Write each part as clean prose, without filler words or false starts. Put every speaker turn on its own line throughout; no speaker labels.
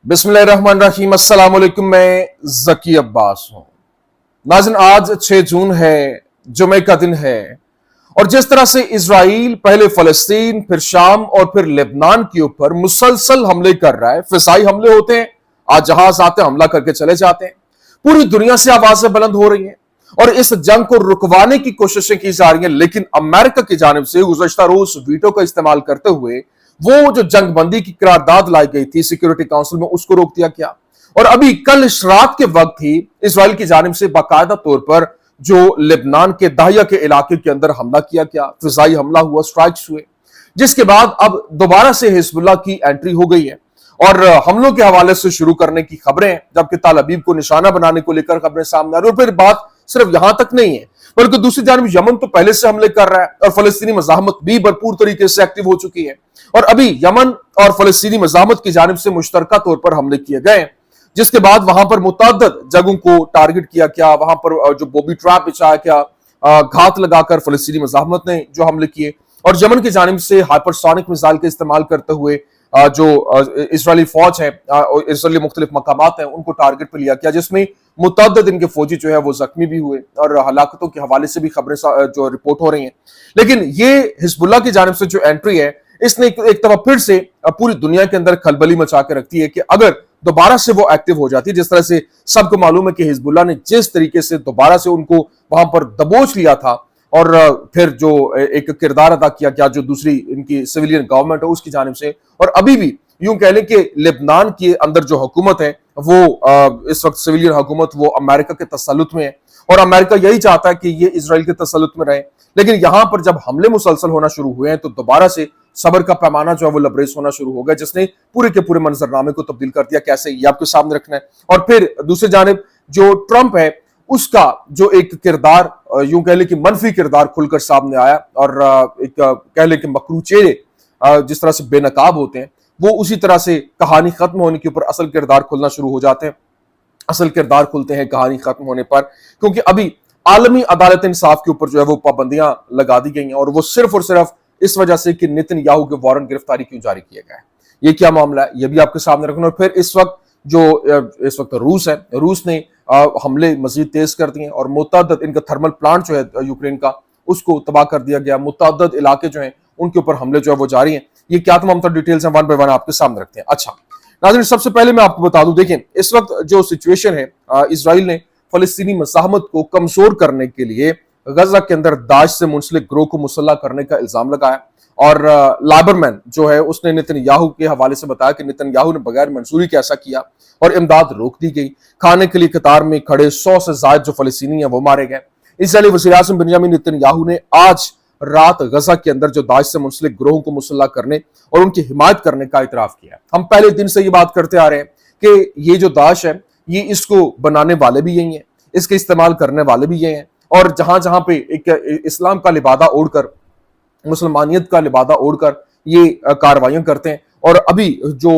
बिस्मिल्लाहिर्रहमानिर्रहीम। अस्सलाम वालेकुम। मैं जकी अब्बास हूं। नाज़रीन, आज 6 जून है, जुमे का दिन है, और जिस तरह से इजराइल पहले फलस्तीन, फिर शाम और फिर लेबनान के ऊपर मुसलसल हमले कर रहा है, फिजाई हमले होते हैं, आज जहाज आते हमला करके चले जाते हैं, पूरी दुनिया से आवाजें बुलंद हो रही हैं और इस जंग को रुकवाने की कोशिशें की जा रही हैं। लेकिन अमेरिका की जानिब से गुज़श्ता रोज वीटो का इस्तेमाल करते हुए वो जो जंग बंदी की करारदाद लाई गई थी सिक्योरिटी काउंसिल में, उसको रोक दिया गया। और अभी कल इस रात के वक्त ही इजराइल की जानिब से बाकायदा तौर पर जो लेबनान के दाहिया के इलाके के अंदर हमला किया गया, फिजाई हमला हुआ, स्ट्राइक्स हुए, जिसके बाद अब दोबारा से हिजबुल्लाह की एंट्री हो गई है और हमलों के हवाले से शुरू करने की खबरें, जबकि तल अबीब को निशाना बनाने को लेकर खबरें सामने आ रही। और फिर बात सिर्फ यहां तक नहीं है, बल्कि दूसरी जानिब यमन तो पहले से हमले कर रहा है और फलस्तीनी मज़ाहमत भी भरपूर तरीके से एक्टिव हो चुकी है। और अभी यमन और फलस्तीनी मज़ाहमत की जानिब से मुश्तरका तौर पर हमले किए गए, जिसके बाद वहां पर मुतअद्दिद जगहों को टारगेट किया गया, वहां पर जो बोबी ट्रैप बिछाया गया, घात लगाकर फलस्तीनी मज़ाहमत ने जो हमले किए, और यमन की जानिब से हाइपरसोनिक मिसाइल का इस्तेमाल करते हुए जो इसराइली फौज है, इसराइली मुख्तलिफ मकामात हैं, उनको टारगेट पर लिया गया, जिसमें मुतअद्दिद इनके फौजी जो है वो जख्मी भी हुए और हलाकतों के हवाले से भी खबरें जो रिपोर्ट हो रही हैं। लेकिन ये हिजबुल्लाह की जानिब से जो एंट्री है, इसने एक दफा फिर से पूरी दुनिया के अंदर खलबली मचा के रखती है कि अगर दोबारा से वो एक्टिव हो जाती है, जिस तरह से सबको मालूम है कि हिजबुल्लाह ने जिस तरीके से दोबारा से उनको वहां पर दबोच लिया था और फिर जो एक किरदार अदा किया गया जो दूसरी इनकी सिविलियन गवर्नमेंट है उसकी जानिब से, और अभी भी यूं कह लें कि लेबनान के अंदर जो हुकूमत है वो इस वक्त सिविलियन हुकूमत वो अमेरिका के तसल्लुत में है और अमेरिका यही चाहता है कि ये इजराइल के तसल्लुत में रहे। लेकिन यहां पर जब हमले मुसलसल होना शुरू हुए हैं तो दोबारा से सबर का पैमाना जो है वो लबरेज होना शुरू हो गया, जिसने पूरे के पूरे मंजरनामे को तब्दील कर दिया। कैसे, ये आपके सामने रखना है। और फिर दूसरी जानिब जो ट्रंप है, उसका जो एक किरदार यूं कह ले कि मनफी किरदार खुलकर सामने आया और एक कह ले कि मकरू चेहरे जिस तरह से बेनकाब होते हैं, वो उसी तरह से कहानी खत्म होने के ऊपर असल किरदार खुलना शुरू हो जाते हैं। असल किरदार खुलते हैं कहानी खत्म होने पर, क्योंकि अभी आलमी अदालत इंसाफ के ऊपर जो है वो पाबंदियां लगा दी गई हैं, और वो सिर्फ और सिर्फ इस वजह से कि नेतन्याहू के वारंट गिरफ्तारी क्यों जारी किए गए। ये क्या मामला है, ये भी आपके सामने रखना। और फिर इस वक्त रूस है, रूस ने हमले मजीद तेज कर दिए और मुतअद्दिद इनका थर्मल प्लांट जो है यूक्रेन का, उसको तबाह कर दिया गया। मुतअद्दिद इलाके जो हैं उनके ऊपर हमले जो है वो जारी हैं। ये क्या तमाम डिटेल्स हैं, वन बाय वन आपके सामने रखते हैं। अच्छा नाज़रीन, सबसे पहले मैं आपको बता दूं, देखें इस वक्त जो सिचुएशन है, इजराइल ने फलस्तीनी मज़ाहमत को कमजोर करने के लिए गजा के अंदर दाइश से मुंसलिक ग्रोह को मुसल्लह करने का इल्जाम लगाया। और लाइबरमैन जो है उसने नेतन्याहू के हवाले से बताया कि नेतन्याहू ने बगैर मंजूरी के ऐसा किया और इमदाद रोक दी गई। खाने के लिए कतार में खड़े 100 से ज्यादा जो फलस्तीनी हैं वो मारे गए। इजरायली वज़ीर-ए-आज़म बेंजामिन नेतन्याहू ने आज रात गजा के अंदर जो दाइश से मुंसलिक ग्रोह को मुसल्लह करने और उनकी हिमायत करने का इतराफ किया। हम पहले दिन से ये बात करते आ रहे हैं कि ये जो दाइश है, ये इसको बनाने वाले भी यही हैं, इसके इस्तेमाल करने वाले भी ये हैं, और जहां जहां पे एक इस्लाम का लिबादा ओढ़कर, मुसलमानियत का लिबादा ओढ़कर ये कार्रवाइयां करते हैं। और अभी जो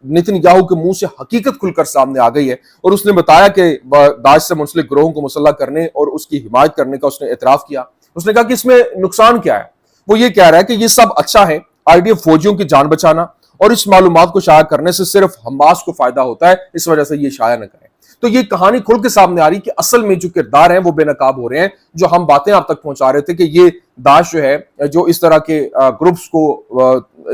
नेतन्याहू के मुंह से हकीकत खुलकर सामने आ गई है और उसने बताया कि दाइश से मुंसलिक ग्रोहों को मुसल्लह करने और उसकी हिमायत करने का उसने एतराफ किया। उसने कहा कि इसमें नुकसान क्या है। वो ये कह रहा है कि ये सब अच्छा है, आईडीएफ फौजियों की जान बचाना, और इस मालूमात को शाया करने से सिर्फ हमास को फायदा होता है, इस वजह से ये शाया न करें। तो ये कहानी खुल के सामने आ रही कि असल में जो किरदार हैं वो बेनकाब हो रहे हैं। जो हम बातें आप तक पहुंचा रहे थे कि ये दाइश जो है, जो इस तरह के ग्रुप्स को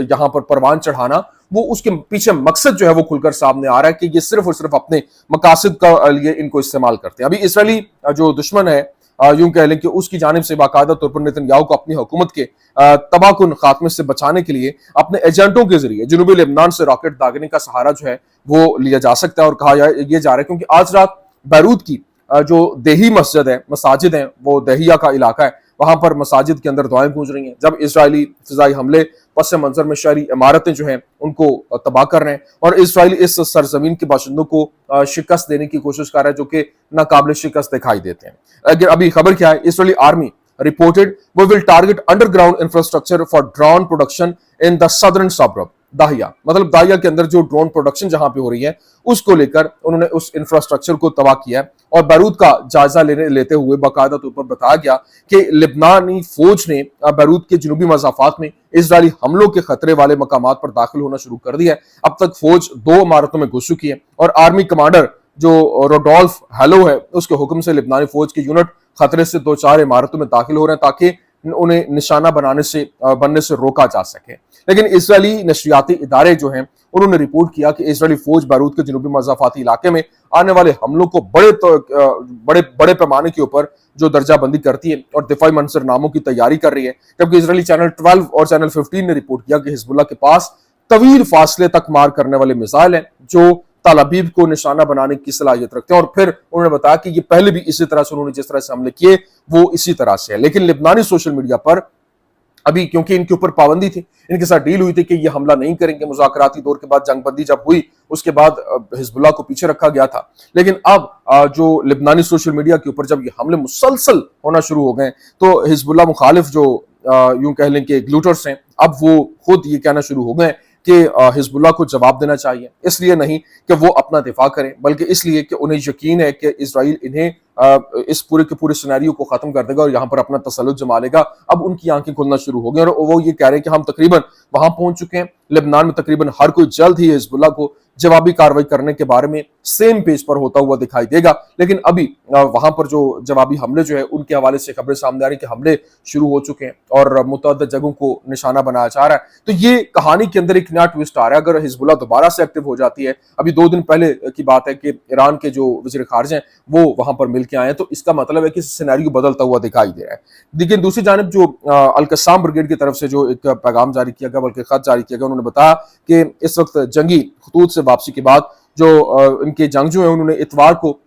यहां पर परवान चढ़ाना, वो उसके पीछे मकसद जो है वो खुलकर सामने आ रहा है कि ये सिर्फ और सिर्फ अपने मकासद का लिए इनको इस्तेमाल करते हैं। अभी इसराइली जो दुश्मन है, यूं कह लें कि उसकी जानिब से बाकायदा तौर पर नेतन्याहू को अपनी हुकूमत के तबाहकुन खात्मे से बचाने के लिए अपने एजेंटों के जरिए जनूबी लेबनान से रॉकेट दागने का सहारा जो है वो लिया जा सकता है। और कहा यह जा रहा है क्योंकि आज रात बैरूत की जो देही मस्जिद है, मसाजिद हैं, वो दहिया का इलाका है, वहां पर मसाजिद के अंदर दुआएं गूंज रही हैं जब इजरायली फिजाई हमले पस मंजर में शहरी इमारतें जो हैं उनको तबाह कर रहे हैं, और इसराइल इस सरजमीन के बाशिंदों को शिकस्त देने की कोशिश कर रहा है जो कि नाकाबिल शिकस्त दिखाई देते हैं। अगर अभी खबर क्या है, Israeli army reported we will target underground infrastructure for drone production in the southern suburb. Dahiya, मतलब दाहिया के अंदर जो ड्रोन प्रोडक्शन जहां पे हो रही है उसको लेकर उन्होंने उस इंफ्रास्ट्रक्चर को तबाह किया है। और बैरूत का जायजा लेते हुए बाकायदा तौर पर बताया गया कि लिबनानी फौज ने बैरूत के जनूबी मज़ाफ़ात में इजरायली हमलों के खतरे वाले मकामात पर दाखिल होना शुरू कर दिया है। अब तक फौज 2 इमारतों में घुस चुकी है और आर्मी कमांडर जो रोडोल्फ हेलो है उसके हुक्म से लिबनानी फौज के यूनिट खतरे से 2-4 इमारतों में दाखिल हो रहे हैं ताकि उन्हें निशाना बनने से रोका जा सके। लेकिन इजरायली नशरियाती इदारे जो हैं उन्होंने रिपोर्ट किया कि इजरायली फौज बैरूत के जनूबी मज़ाफ़ाती इलाके में आने वाले हमलों को बड़े पैमाने के ऊपर जो दर्जा बंदी करती है और दिफाई मंजरनामों की तैयारी कर रही है। जबकि इजरायली चैनल 12 और चैनल 15 ने रिपोर्ट किया कि हिजबुल्लाह के पास तवील फासले तक मार करने वाले मिसाइल हैं जो तल अबीब को निशाना बनाने की सलाहियत रखते हैं। और फिर उन्होंने बताया कि ये पहले भी इसी तरह से उन्होंने जिस तरह से हमले किए वो इसी तरह से है। लेकिन लिबनानी सोशल मीडिया पर अभी क्योंकि इनके ऊपर पाबंदी थी, इनके साथ डील हुई थी कि ये हमला नहीं करेंगे, मुज़ाकराती दौर के बाद जंगबंदी जब हुई उसके बाद हिजबुल्लाह को पीछे रखा गया था। लेकिन अब जो लिबनानी सोशल मीडिया के ऊपर जब ये हमले मुसलसल होना शुरू हो गए तो हिजबुल्लाह मुखालिफ जो यूं कह लें कि ग्लूटर्स हैं, अब वो खुद ये कहना शुरू हो गए कि हिजबुल्लाह को जवाब देना चाहिए, इसलिए नहीं कि वो अपना दिफा करें बल्कि इसलिए कि उन्हें यकीन है कि इजराइल इन्हें इस पूरे के पूरे सिनेरियो को खत्म कर देगा और यहाँ पर अपना तसल्लुत जमा लेगा। अब उनकी आंखें खुलना शुरू हो गई और वो ये कह रहे हैं कि हम तकरीबन वहां पहुंच चुके हैं। लेबनान में तकरीबन हर कोई जल्द ही हिजबुल्लाह को जवाबी कार्रवाई करने के बारे में सेम पेज पर होता हुआ दिखाई देगा। लेकिन अभी वहां पर जो जवाबी हमले जो है उनके हवाले से खबरें सामने आ रही कि हमले शुरू हो चुके हैं और मुतअद्दिद जगहों को निशाना बनाया जा रहा है। तो ये कहानी के अंदर एक नया ट्विस्ट आ रहा है। अगर हिजबुल्लाह दोबारा से एक्टिव हो जाती है, अभी 2 दिन पहले की बात है कि ईरान के जो वज़ीर खारजा हैं वो वहां पर मिल के आए हैं, तो इसका मतलब है कि सिनेरियो बदलता हुआ दिखाई दे रहा है। लेकिन दूसरी जानिब जो अल-कस्साम ब्रिगेड की तरफ से जो एक पैगाम जारी किया गया, बल्कि खत जारी किया गया, उन्होंने बताया कि इस वक्त जंगी खतूत से वापसी के बाद जो इनके जंगजू हैं उन्होंने इतवार को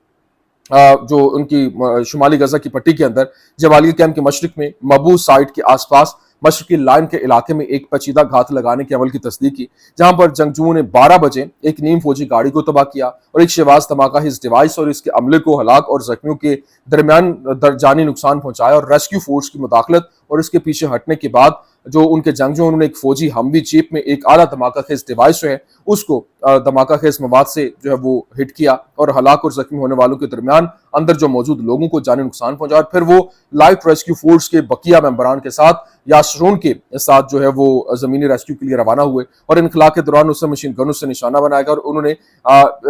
जो उनकी शुमाली गजा की पट्टी के अंदर जवालिया कैंप के मशरिक में मबूज साइट के आसपास मशरकी लाइन के इलाके में एक पेचीदा घात लगाने के अमल की तस्दीक की, जहां पर जंगजुओं ने 12 बजे एक नीम फौजी गाड़ी को तबाह किया और एक शिवाज धमाका इस डिवाइस और इसके अमले को हलाक और जख्मियों के दरमियान जानी नुकसान पहुंचाया। और रेस्क्यू फोर्स की मुदाखलत और इसके पीछे हटने के बाद जो उनके जंगजू उन्होंने एक फौजी हमवी जीप में एक आला धमाका खेज डिवाइस जो है उसको धमाका खेज मवाद से जो है वो हिट किया और हलाक और जख्मी होने वालों के दरमियान अंदर जो मौजूद लोगों को जानी नुकसान पहुंचा। और फिर वो लाइट रेस्क्यू फोर्स के बकिया मेंबरान के साथ याशरून के साथ जो है वो जमीनी रेस्क्यू के लिए रवाना हुए और इनखला के दौरान उससे मशीन गनों से निशाना बनाया गया और उन्होंने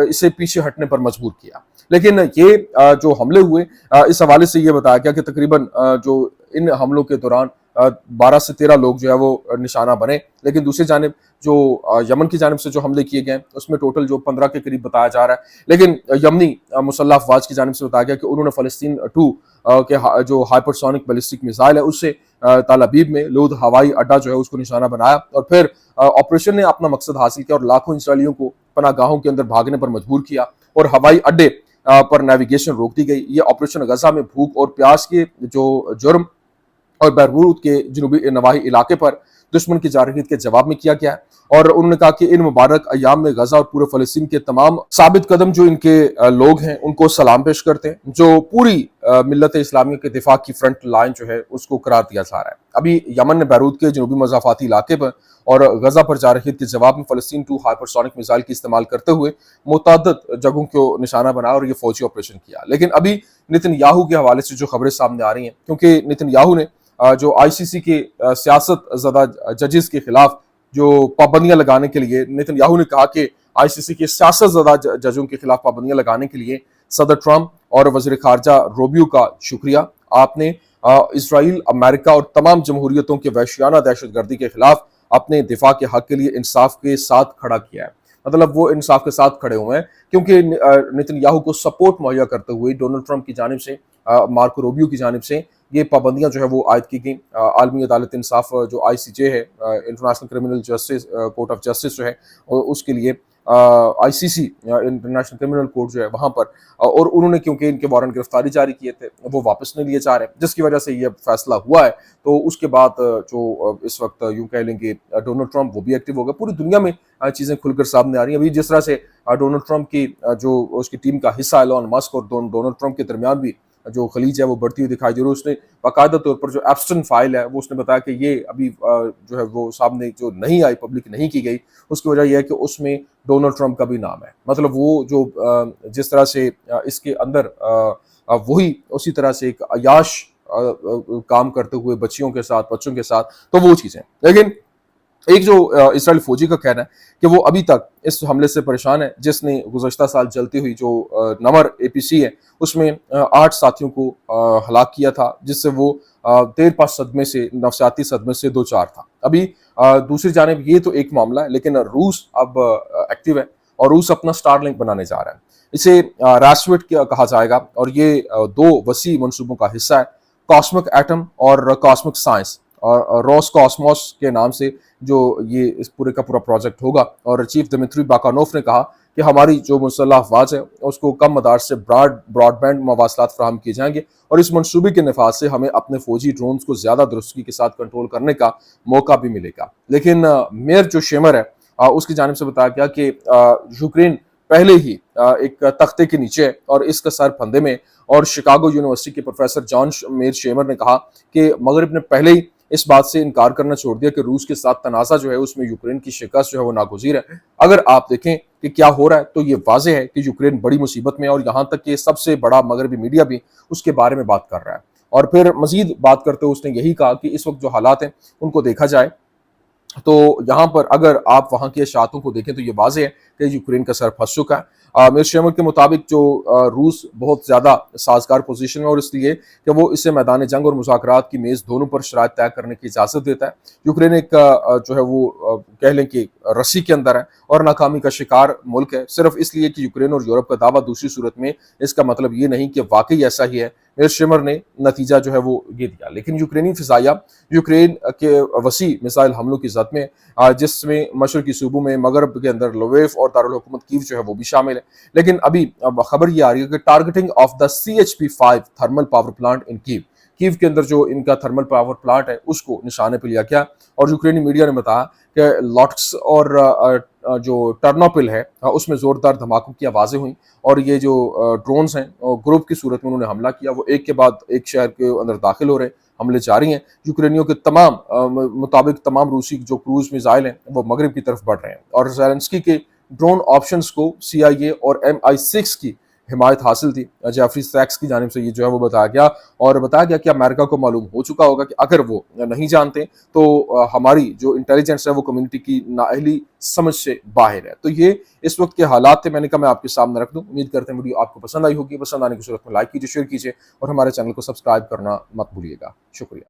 इसे पीछे हटने पर मजबूर किया। लेकिन ये जो हमले हुए इस हवाले से ये बताया गया कि तकरीबन जो इन हमलों के दौरान 12 से 13 लोग जो है वो निशाना बने। लेकिन दूसरी जानिब जो यमन की जानिब से जो हमले किए गए उसमें टोटल जो 15 के करीब बताया जा रहा है। लेकिन यमनी मुसल्लह अफवाज की जानिब से बताया गया कि उन्होंने फ़लस्तीन 2 के जो हाइपरसोनिक बैलिस्टिक मिसाइल है उससे तल अबीब में लूद हवाई अड्डा जो है उसको निशाना बनाया और फिर ऑपरेशन ने अपना मकसद हासिल किया और लाखों इसराइलियों को पनागाहों के अंदर भागने पर मजबूर किया और हवाई अड्डे पर नेविगेशन रोक दी गई। ये ऑपरेशन गजा में भूख और प्यास के जो जुर्म और बैरूत के जनूबी नवाही इलाके पर दुश्मन की जारहीत के जवाब में किया गया है। और उन्होंने कहा कि इन मुबारक अयाम में गजा और पूरे फलस्तीन के तमाम साबित कदम जो इनके लोग हैं उनको सलाम पेश करते हैं, जो पूरी मिल्लत इस्लामिया के दिफा की फ्रंट लाइन जो है उसको करार दिया जा रहा है। अभी यमन ने बैरूत के जनूबी मज़ाफ़ाती इलाके पर और गजा पर जारहीत के जवाब में फ़लस्तीन 2 हाइपरसोनिक मिसाइल की इस्तेमाल करते हुए मुतअद्दिद जगहों को निशाना बनाया और ये फौजी ऑपरेशन किया। लेकिन अभी नेतन्याहू के हवाले से जो खबरें सामने आ रही हैं, क्योंकि नेतन्याहू ने जो आईसीसी के सियासत ज़दा जजेस के खिलाफ जो पाबंदियां लगाने के लिए नेतन्याहू ने कहा कि आईसीसी के सियासत ज़दा जजों के खिलाफ पाबंदियां लगाने के लिए सदर ट्रंप और वज़ीर खारजा रूबियो का शुक्रिया। आपने इसराइल, अमेरिका और तमाम जमहूरियतों के वहशियाना दहशतगर्दी के खिलाफ अपने दिफा के हक के लिए इंसाफ के साथ खड़ा किया है। मतलब वो इंसाफ के साथ खड़े हुए हैं क्योंकि नेतन्याहू को सपोर्ट मुहैया करते हुए डोनाल्ड ट्रंप की जानिब से, मार्को रूबियो की जानिब से ये पाबंदियां जो है वो आयद की गई। आलमी अदालत इंसाफ जो ICJ है, international criminal justice court of justice जो है उसके लिए ICC इंटरनेशनल क्रिमिनल कोर्ट जो है वहाँ पर, और उन्होंने क्योंकि इनके वारंट गिरफ्तारी जारी किए थे वो वापस नहीं लिए जा रहे, जिसकी वजह से ये फैसला हुआ है। तो उसके बाद जो इस वक्त यूं कह लेंगे डोनाल्ड ट्रंप वो भी एक्टिव हो गए। पूरी दुनिया में चीज़ें खुलकर सामने आ रही हैं। अभी जिस तरह से डोनाल्ड ट्रंप की जो उसकी टीम का हिस्सा एलॉन मस्क और डोनाल्ड ट्रंप के दरमियान भी جو خلیج ہے وہ بڑھتی ہوئی دکھائی دی، اور اس نے باقاعدہ طور پر جو ایپسٹن فائل ہے وہ اس نے بتایا کہ یہ ابھی جو ہے وہ سامنے جو نہیں آئی، پبلک نہیں کی گئی، اس کی وجہ یہ ہے کہ اس میں ڈونلڈ ٹرمپ کا بھی نام ہے. مطلب وہ جو جس طرح سے اس کے اندر وہی اسی طرح سے ایک عیاش کام کرتے ہوئے بچوں کے ساتھ، تو وہ چیزیں. لیکن ایک جو اسرائیل فوجی کا کہنا ہے کہ وہ ابھی تک اس حملے سے پریشان ہے، جس نے گزشتہ سال چلتی ہوئی جو نمر APC ہے اس میں 8 ساتھیوں کو ہلاک کیا تھا، جس سے وہ دیر پا صدمے سے، نفسیاتی صدمے سے دو چار تھا. ابھی دوسری جانب یہ تو ایک معاملہ ہے، لیکن روس اب ایکٹیو ہے اور روس اپنا اسٹار لنک بنانے جا رہا ہے. اسے راسوٹ کہا جائے گا، اور یہ 2 وسیع منصوبوں کا حصہ ہے، کاسمک ایٹم اور کاسمک سائنس، اور روس کاسموس کے نام سے جو یہ اس پورے کا پورا پروجیکٹ ہوگا. اور چیف دمتری باکانوف نے کہا کہ ہماری جو مسلح افواج ہے اس کو کم مدار سے براڈ بینڈ مواصلات فراہم کیے جائیں گے، اور اس منصوبے کے نفاذ سے ہمیں اپنے فوجی ڈرونز کو زیادہ درستگی کے ساتھ کنٹرول کرنے کا موقع بھی ملے گا. لیکن میئر جو شیمر ہے اس کی جانب سے بتایا گیا کہ یوکرین پہلے ہی ایک تختے کے نیچے ہے اور اس کا سر پھندے میں. اور شکاگو یونیورسٹی کے پروفیسر جان میئر شیمر نے کہا کہ مغرب نے پہلے ہی اس بات سے انکار کرنا چھوڑ دیا کہ روس کے ساتھ تنازع جو ہے اس میں یوکرین کی شکست جو ہے وہ ناگزیر ہے. اگر آپ دیکھیں کہ کیا ہو رہا ہے تو یہ واضح ہے کہ یوکرین بڑی مصیبت میں ہے، اور یہاں تک کہ سب سے بڑا مغربی میڈیا بھی اس کے بارے میں بات کر رہا ہے. اور پھر مزید بات کرتے ہوئے اس نے یہی کہا کہ اس وقت جو حالات ہیں ان کو دیکھا جائے تو یہاں پر اگر آپ وہاں کی اشاعتوں کو دیکھیں تو یہ واضح ہے کہ یوکرین کا سر پھنس چکا ہے. میر شیمر کے مطابق جو روس بہت زیادہ سازگار پوزیشن میں، اور اس لیے کہ وہ اسے میدان جنگ اور مذاکرات کی میز دونوں پر شرائط طے کرنے کی اجازت دیتا ہے. یوکرین ایک جو ہے وہ کہہ لیں کہ رسی کے اندر ہے اور ناکامی کا شکار ملک ہے، صرف اس لیے کہ یوکرین اور یورپ کا دعویٰ دوسری صورت میں اس کا مطلب یہ نہیں کہ واقعی ایسا ہی ہے. میر شیمر نے نتیجہ جو ہے وہ یہ دیا. لیکن یوکرینی فضائیہ یوکرین کے وسیع میزائل حملوں کی زد میں، جس میں مشرقی صوبوں میں مغرب کے اندر لویف اور دارالحکومت کیو جو ہے وہ بھی شامل ہے. لیکن ابھی خبر یہ آ رہی ہے کہ targeting of the CHP-5 thermal power plant ان کیو کے اندر جو ان کا تھرمل پاور پلانٹ ہے اس کو نشانے پہ لیا گیا. اور یوکرینی میڈیا نے بتایا کہ لوٹس اور جو ٹرنوپل ہے اس میں زوردار دھماکوں کی آوازیں ہوئیں، اور یہ جو ڈرونز ہیں گروپ کی صورت میں انہوں نے حملہ کیا، وہ ایک کے بعد ایک شہر کے اندر داخل ہو رہے ہیں، حملے جاری ہیں. یوکرینیوں کے مطابق تمام روسی جو کروز میزائل ہیں وہ مغرب کی طرف بڑھ رہے ہیں، اور زیلنسکی کے ڈرون آپشنز کو CIA اور MI6 کی حمایت حاصل تھی. جیفری سیکس کی جانب سے یہ جو ہے وہ بتایا گیا، اور بتایا گیا کہ امریکہ کو معلوم ہو چکا ہوگا کہ اگر وہ نہیں جانتے تو ہماری جو انٹیلیجنس ہے وہ کمیونٹی کی نااہلی سمجھ سے باہر ہے. تو یہ اس وقت کے حالات تھے، میں نے کہا میں آپ کے سامنے رکھ دوں. امید کرتے ہیں ویڈیو آپ کو پسند آئی ہوگی. پسند آنے کی صورت میں لائک کیجیے، شیئر کیجیے، اور ہمارے چینل کو سبسکرائب کرنا مت بھولیے گا. شکریہ.